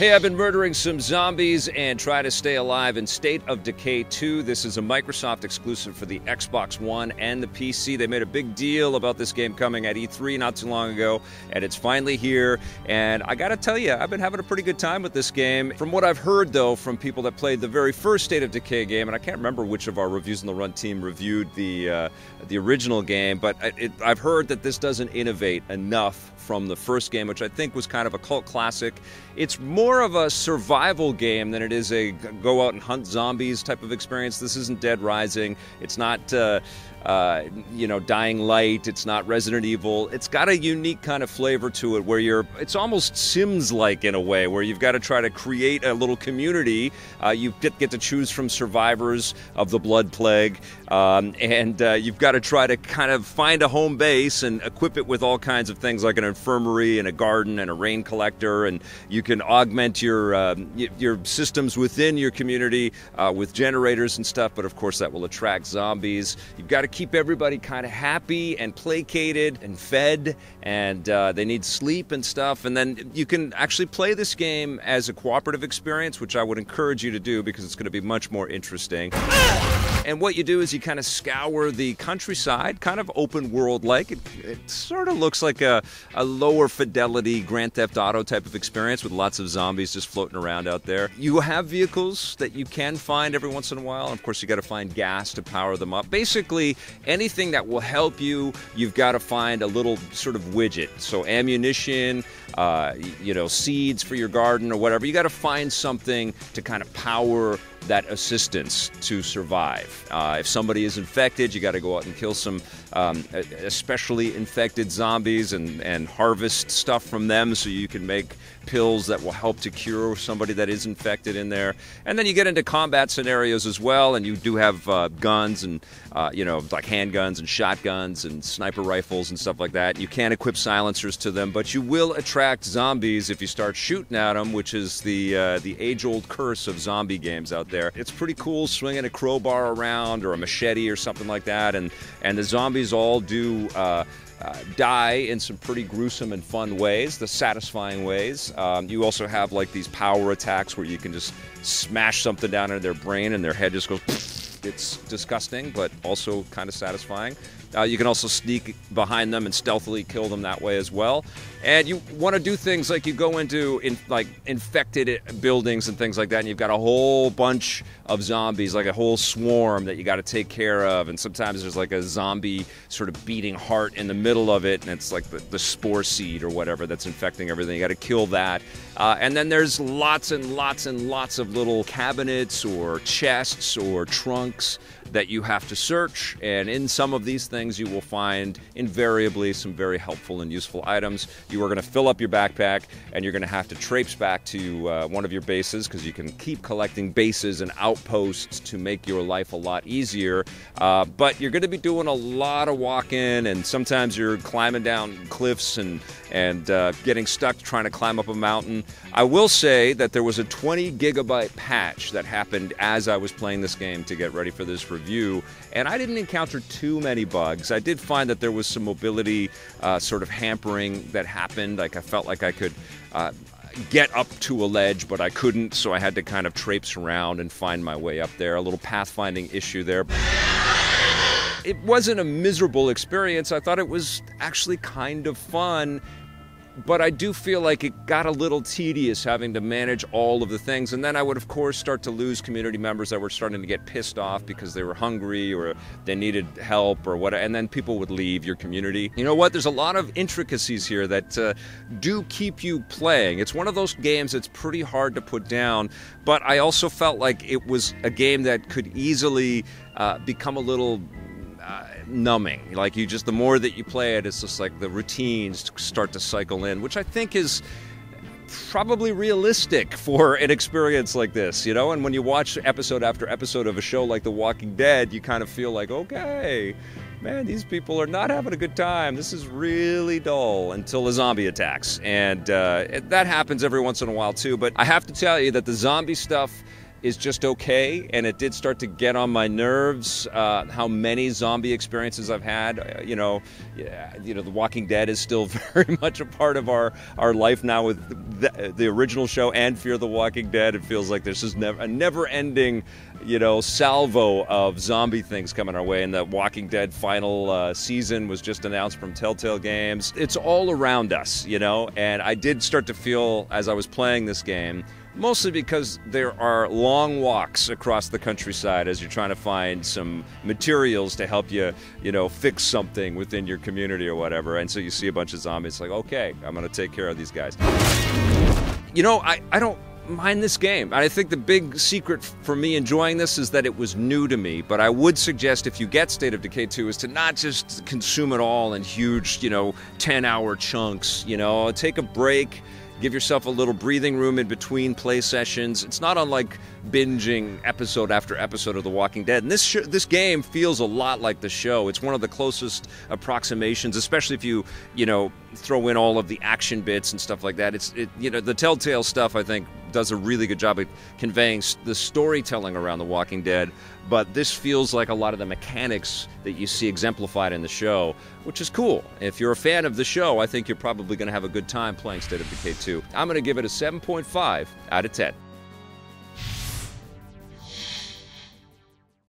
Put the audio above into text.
Hey, I've been murdering some zombies and trying to stay alive in State of Decay 2. This is a Microsoft exclusive for the Xbox One and the PC. They made a big deal about this game coming at E3 not too long ago, and it's finally here. And I gotta tell you, I've been having a pretty good time with this game. From what I've heard, though, from people that played the very first State of Decay game, and I can't remember which of our Reviews on the Run team reviewed the original game, but I've heard that this doesn't innovate enough from the first game, which I think was kind of a cult classic. It's more of a survival game than it is a go out and hunt zombies type of experience. This isn't Dead Rising. It's not, Dying Light. It's not Resident Evil. It's got a unique kind of flavor to it where it's almost Sims-like in a way, where you've got to try to create a little community. You get to choose from survivors of the Blood Plague, and you've got to try to kind of find a home base and equip it with all kinds of things like an infirmary and a garden and a rain collector, and you can augment your systems within your community with generators and stuff, but of course that will attract zombies. You've got to keep everybody kind of happy and placated and fed, and they need sleep and stuff. And then you can actually play this game as a cooperative experience, which I would encourage you to do because it's going to be much more interesting. And what you do is you kind of scour the countryside, kind of open world-like. It sort of looks like a lower fidelity Grand Theft Auto type of experience with lots of zombies just floating around out there. You have vehicles that you can find every once in a while. And of course, you got to find gas to power them up. Basically, anything that will help you, you've got to find a little sort of widget. So ammunition, seeds for your garden or whatever. You got to find something to kind of power that assistance to survive. If somebody is infected, you got to go out and kill some especially infected zombies and harvest stuff from them so you can make pills that will help to cure somebody that is infected in there. And then you get into combat scenarios as well, and you do have guns and like handguns and shotguns and sniper rifles and stuff like that. You can equip silencers to them, but you will attract zombies if you start shooting at them, which is the age-old curse of zombie games out there. It's pretty cool swinging a crowbar around or a machete or something like that, and the zombies all do die in some pretty gruesome and fun ways, the satisfying ways. You also have like these power attacks where you can just smash something down into their brain and their head just goes. It's disgusting, but also kind of satisfying. You can also sneak behind them and stealthily kill them that way as well. And you want to do things like you go into infected buildings and things like that, and you've got a whole bunch of zombies, like a whole swarm that you got to take care of. And sometimes there's like a zombie sort of beating heart in the middle of it, and it's like the spore seed or whatever that's infecting everything. You got to kill that. And then there's lots and lots and lots of little cabinets or chests or trunks that you have to search, and in some of these things you will find invariably some very helpful and useful items. You are going to fill up your backpack, and you're going to have to traipse back to one of your bases, because you can keep collecting bases and outposts to make your life a lot easier, but you're going to be doing a lot of walking, and sometimes you're climbing down cliffs and getting stuck trying to climb up a mountain. I will say that there was a 20 gigabyte patch that happened as I was playing this game to get ready for this review, and I didn't encounter too many bugs. I did find that there was some mobility sort of hampering that happened. Like I felt like I could get up to a ledge, but I couldn't, so I had to kind of traipse around and find my way up there. A little pathfinding issue there. It wasn't a miserable experience. I thought it was actually kind of fun, but I do feel like it got a little tedious having to manage all of the things. And then I would, of course, start to lose community members that were starting to get pissed off because they were hungry or they needed help or whatever. And then people would leave your community. You know what? There's a lot of intricacies here that do keep you playing. It's one of those games that's pretty hard to put down, but I also felt like it was a game that could easily become a little numbing. Like the more that you play it, it's just like the routines start to cycle in, which I think is probably realistic for an experience like this, and when you watch episode after episode of a show like The Walking Dead, you kind of feel like, okay, man, these people are not having a good time. This is really dull until a zombie attacks, and that happens every once in a while too. But I have to tell you that the zombie stuff is just okay, and it did start to get on my nerves. How many zombie experiences I've had. The Walking Dead is still very much a part of our life now with the original show and Fear the Walking Dead. It feels like there's just a never-ending, salvo of zombie things coming our way. And the Walking Dead final season was just announced from Telltale Games. It's all around us, and I did start to feel as I was playing this game, mostly because there are long walks across the countryside as you're trying to find some materials to help you, fix something within your community or whatever. And so you see a bunch of zombies, like, okay, I'm going to take care of these guys. I don't mind this game. I think the big secret for me enjoying this is that it was new to me, but I would suggest if you get State of Decay 2 is to not just consume it all in huge, 10-hour chunks, take a break. Give yourself a little breathing room in between play sessions. It's not unlike binging episode after episode of The Walking Dead. And this game feels a lot like the show. It's one of the closest approximations, especially if you, throw in all of the action bits and stuff like that. The Telltale stuff, I think, does a really good job of conveying the storytelling around The Walking Dead. But this feels like a lot of the mechanics that you see exemplified in the show, which is cool. If you're a fan of the show, I think you're probably going to have a good time playing State of Decay 2. I'm going to give it a 7.5 out of 10.